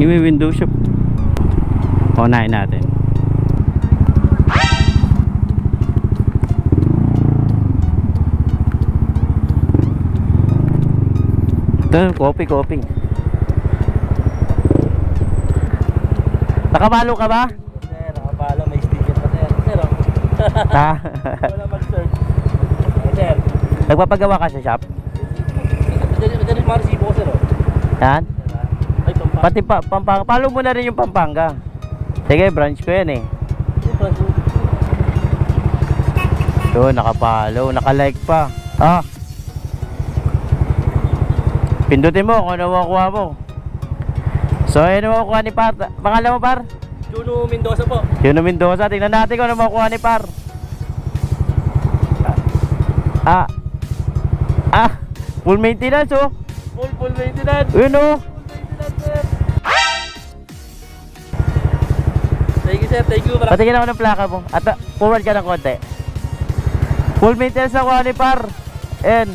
Hindi may window shop. Unahin natin. Ito, coffee. Nakabalo ka ba? Sir, nakapalo, may sticker pa sir. Sir, oh. Ha? Wala mag-search. Sir. Nagpapagawa ka sa shop? Dali marisipo ko sir, oh. Yan? Ay, Pampanga. Pati Pampanga. Follow mo na rin yung Pampanga. Sige, branch ko yan eh. Ito, nakapollow, nakalike pa. Ah. Pindutin mo kung ano makukuha mo. So, ano makukuha ni Par? Pangalan mo, Par? Juno Mendoza po. Juno Mendoza. Tingnan natin kung ano makukuha ni Par. Full maintenance, oh. Full maintenance. Yun, oh. Sir. Thank you sir, thank you. Patingin ako ng plaka mo. At forward ka ng konti. Full maintenance na kuha ni Par. N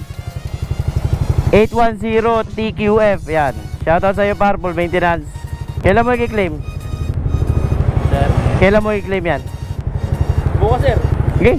810 TQF. Yan. Shoutout sa iyo, Par. Full maintenance. Kailan mo i-claim? Sir. Kailan mo i-claim yan? Bukas sir. Okay.